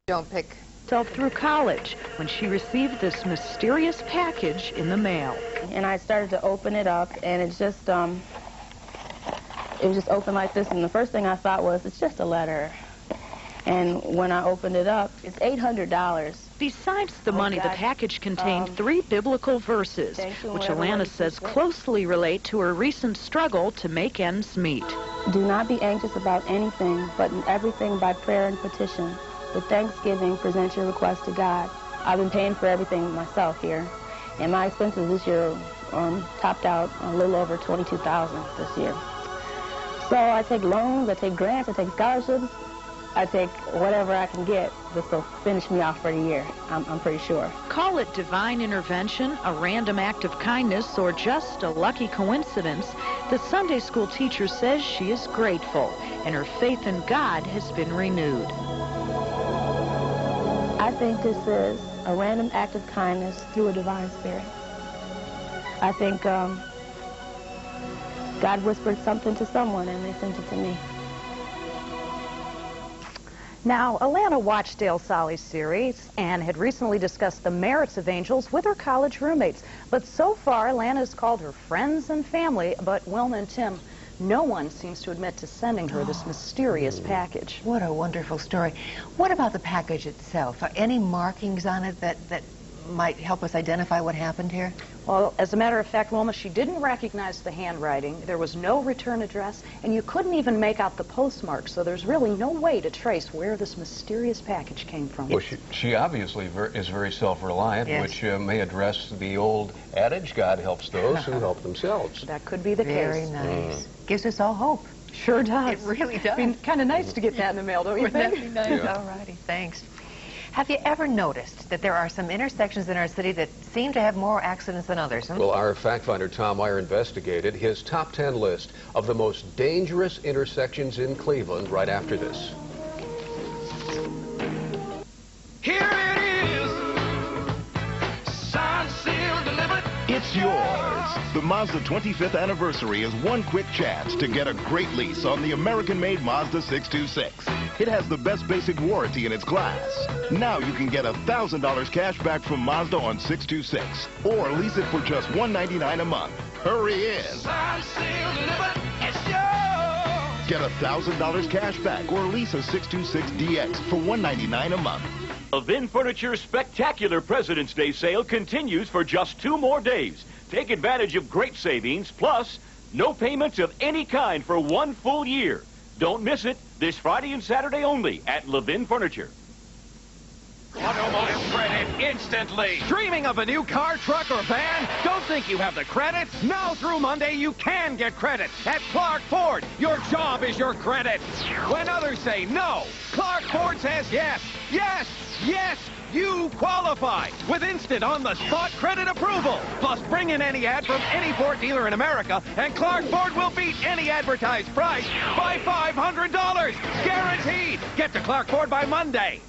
Don't pick herself through college when she received this mysterious package in the mail. And I started to open it up, and it was just open like this, and the first thing I thought was, it's just a letter. And when I opened it up, it's $800. Besides the money, the package contained 3 biblical verses, which Alana says closely relate to her recent struggle to make ends meet. Do not be anxious about anything, but in everything by prayer and petition. With thanksgiving, present your request to God. I've been paying for everything myself here, and my expenses this year topped out a little over $22,000 this year. So I take loans, I take grants, I take scholarships, I take whatever I can get. This will finish me off for the year, I'm pretty sure. Call it divine intervention, a random act of kindness, or just a lucky coincidence. The Sunday school teacher says she is grateful, and her faith in God has been renewed. I think this is a random act of kindness through a divine spirit. I think God whispered something to someone and they sent it to me. Now, Alana watched Dale Solly's series and had recently discussed the merits of angels with her college roommates. But so far, Alana's called her friends and family, but Wilma and Tim, no one seems to admit to sending her this mysterious package. What a wonderful story. What about the package itself? Are any markings on it that might help us identify what happened here? Well, as a matter of fact, Wilma, she didn't recognize the handwriting. There was no return address, and you couldn't even make out the postmark, so there's really no way to trace where this mysterious package came from. Well, she obviously is very self-reliant, yes, which may address the old adage, God helps those who help themselves. That could be the case. Very nice. Gives us all hope. Sure does. It really does. I mean, kind of nice to get that in the mail, don't you think? Wouldn't that be nice? Yeah. All righty, thanks. Have you ever noticed that there are some intersections in our city that seem to have more accidents than others? Well, our fact finder Tom Meyer investigated his top 10 list of the most dangerous intersections in Cleveland right after this. Here it is, signed, sealed, delivered. It's yours. The Mazda 25th anniversary is one quick chance to get a great lease on the American-made Mazda 626. It has the best basic warranty in its class. Now you can get $1,000 cash back from Mazda on 626, or lease it for just $199 a month. Hurry in. Signed, sealed, delivered. It's yours. Get $1,000 cash back or lease a 626DX for $199 a month. Levin Furniture's spectacular President's Day sale continues for just 2 more days. Take advantage of great savings, plus no payments of any kind for 1 full year. Don't miss it this Friday and Saturday only at Levin Furniture. Auto my credit instantly. Dreaming of a new car, truck, or van? Don't think you have the credit. Now through Monday, you can get credit. At Clark Ford, your job is your credit. When others say no, Clark Ford says yes. Yes, yes, you qualify with instant on-the-spot credit approval. Plus, bring in any ad from any Ford dealer in America, and Clark Ford will beat any advertised price by $500. Guaranteed. Get to Clark Ford by Monday.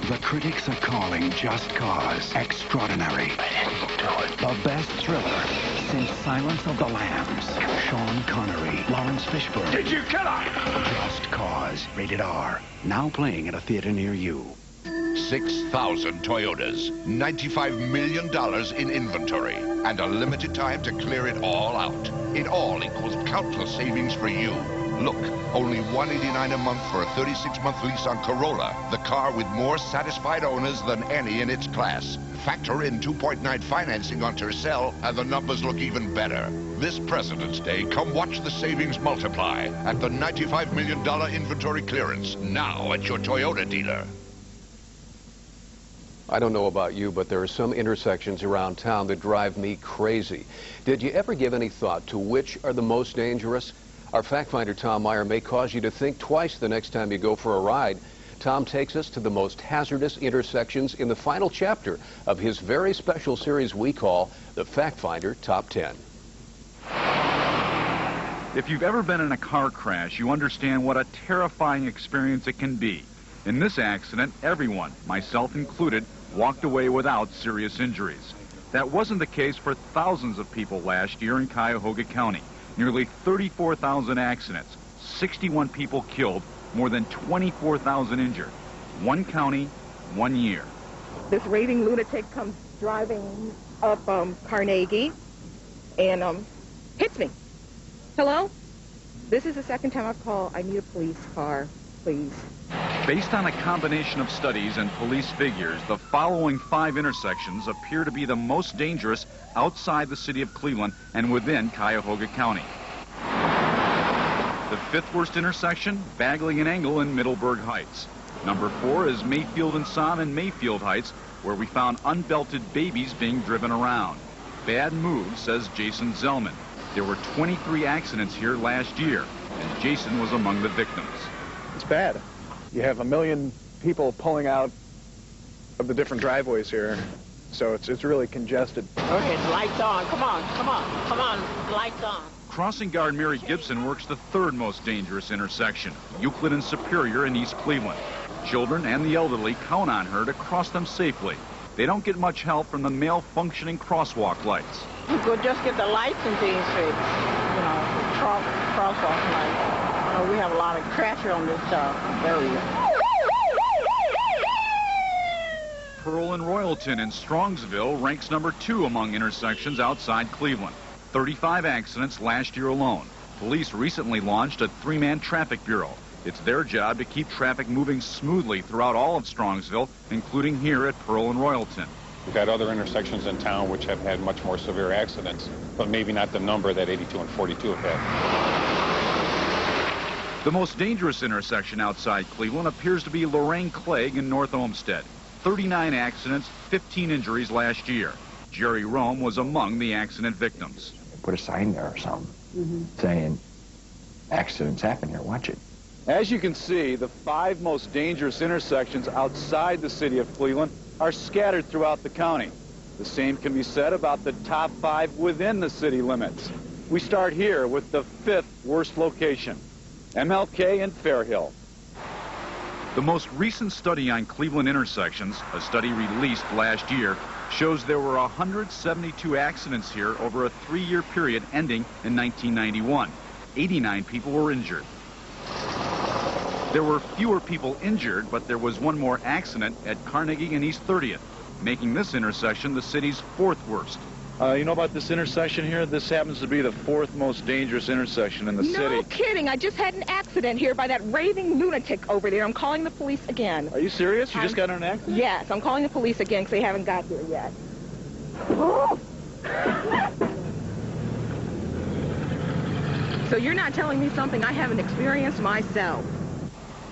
The critics are calling Just Cause extraordinary. The best thriller since Silence of the Lambs. Sean Connery, Lawrence Fishburne. Did you kill her? Just Cause, rated R. Now playing at a theater near you. 6,000 Toyotas, $95 million in inventory, and a limited time to clear it all out. It all equals countless savings for you. Look, only $189 a month for a 36-month lease on Corolla, the car with more satisfied owners than any in its class. Factor in 2.9 financing on Tercel, and the numbers look even better. This President's Day, come watch the savings multiply at the $95 million inventory clearance, now at your Toyota dealer. I don't know about you, but there are some intersections around town that drive me crazy. Did you ever give any thought to which are the most dangerous? Our fact finder Tom Meyer may cause you to think twice the next time you go for a ride. Tom takes us to the most hazardous intersections in the final chapter of his very special series we call the Fact Finder Top 10. If you've ever been in a car crash, you understand what a terrifying experience it can be. In this accident, everyone, myself included, walked away without serious injuries. That wasn't the case for thousands of people last year in Cuyahoga County. Nearly 34,000 accidents, 61 people killed, more than 24,000 injured. One county, 1 year. This raving lunatic comes driving up Carnegie and hits me. Hello? This is the second time I've called. I need a police car, please. Based on a combination of studies and police figures, the following 5 intersections appear to be the most dangerous outside the city of Cleveland and within Cuyahoga County. The 5th worst intersection, Bagley and Engle in Middleburg Heights. Number 4 is Mayfield and Somm in Mayfield Heights, where we found unbelted babies being driven around. Bad move, says Jason Zellman. There were 23 accidents here last year, and Jason was among the victims. It's bad. You have 1 million people pulling out of the different driveways here, so it's really congested. Go ahead, lights on. Come on, lights on. Crossing guard Mary Gibson works the 3rd most dangerous intersection, Euclid and Superior in East Cleveland. Children and the elderly count on her to cross them safely. They don't get much help from the malfunctioning crosswalk lights. You could just get the lights and things fixed, crosswalk lights. We have a lot of traffic on this area. Pearl and Royalton in Strongsville ranks number 2 among intersections outside Cleveland. 35 accidents last year alone. Police recently launched a 3-man traffic bureau. It's their job to keep traffic moving smoothly throughout all of Strongsville, including here at Pearl and Royalton. We've got other intersections in town which have had much more severe accidents, but maybe not the number that 82 and 42 have had. The most dangerous intersection outside Cleveland appears to be Lorraine Clegg in North Olmsted. 39 accidents, 15 injuries last year. Jerry Rome was among the accident victims. Put a sign there or something saying, accidents happen here, watch it. As you can see, the 5 most dangerous intersections outside the city of Cleveland are scattered throughout the county. The same can be said about the top 5 within the city limits. We start here with the 5th worst location, MLK and Fairhill. The most recent study on Cleveland intersections, a study released last year, shows there were 172 accidents here over a 3-year period ending in 1991. 89 people were injured. There were fewer people injured, but there was 1 more accident at Carnegie and East 30th, making this intersection the city's 4th worst. You know about this intersection here? This happens to be the 4th most dangerous intersection in the city. No kidding. I just had an accident here by that raving lunatic over there. I'm calling the police again. Are you serious? You just got in an accident? Yes, I'm calling the police again because they haven't got here yet. So you're not telling me something I haven't experienced myself.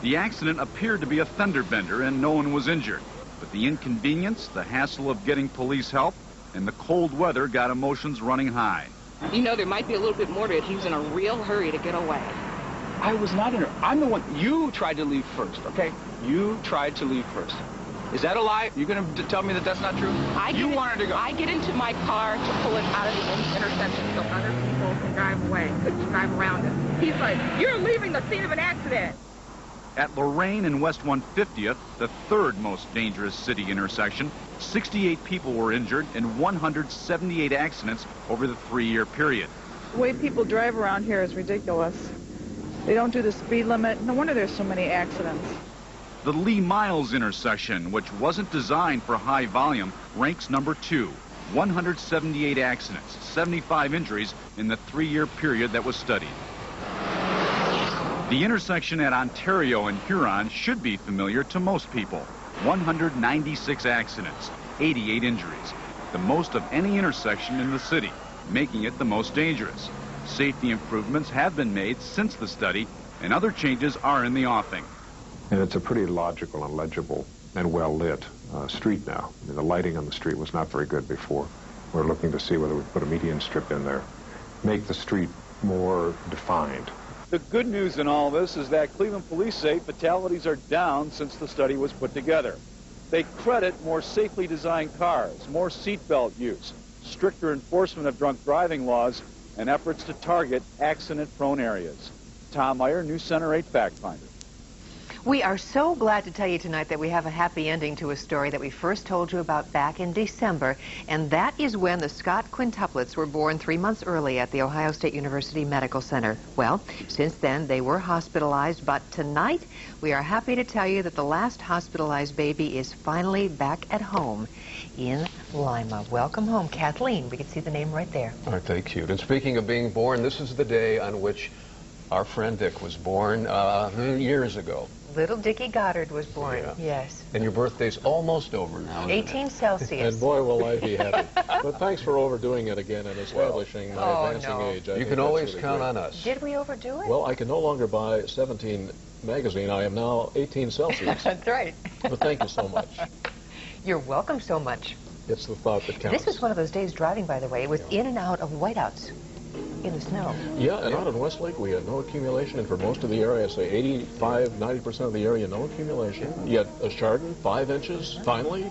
The accident appeared to be a fender bender and no one was injured. But the inconvenience, the hassle of getting police help, and the cold weather got emotions running high. You know, there might be a little bit more to it. He was in a real hurry to get away. I was not in a... I'm the one... You tried to leave first, okay? You tried to leave first. Is that a lie? You're going to tell me that that's not true? You wanted to go. I get into my car to pull it out of the intersection so other people can drive away, drive around it. He's like, you're leaving the scene of an accident. At Lorraine and West 150th, the 3rd most dangerous city intersection, 68 people were injured in 178 accidents over the 3-year period. The way people drive around here is ridiculous. They don't do the speed limit. No wonder there's so many accidents. The Lee Miles intersection, which wasn't designed for high volume, ranks number 2. 178 accidents, 75 injuries in the 3-year period that was studied. The intersection at Ontario and Huron should be familiar to most people. 196 accidents, 88 injuries, the most of any intersection in the city, making it the most dangerous. Safety improvements have been made since the study, and other changes are in the offing. And it's a pretty logical and legible and well-lit street now. I mean, the lighting on the street was not very good before. We're looking to see whether we put a median strip in there, make the street more defined. The good news in all this is that Cleveland police say fatalities are down since the study was put together. They credit more safely designed cars, more seatbelt use, stricter enforcement of drunk driving laws, and efforts to target accident-prone areas. Tom Meyer, News Center 8 Fact Finder. We are so glad to tell you tonight that we have a happy ending to a story that we first told you about back in December, and that is when the Scott quintuplets were born 3 months early at the Ohio State University Medical Center. Well, since then they were hospitalized, but tonight we are happy to tell you that the last hospitalized baby is finally back at home in Lima. Welcome home, Kathleen. We can see the name right there. Aren't they cute? And speaking of being born, this is the day on which our friend Dick was born years ago. Little Dickie Goddard was born, yes. And your birthday's almost over now. 18 Celsius. And boy, will I be happy. But thanks for overdoing it again and establishing my advancing age. You can always count on us. Did we overdo it? Well, I can no longer buy 17 magazine. I am now 18 Celsius. That's right. But thank you so much. You're welcome so much. It's the thought that counts. This was one of those days driving, by the way. It was in and out of whiteouts in the snow. Yeah, and out in Westlake, we had no accumulation, and for most of the area, I'd say 85, 90% of the area, no accumulation. Yet a Chardon, 5 inches, finally.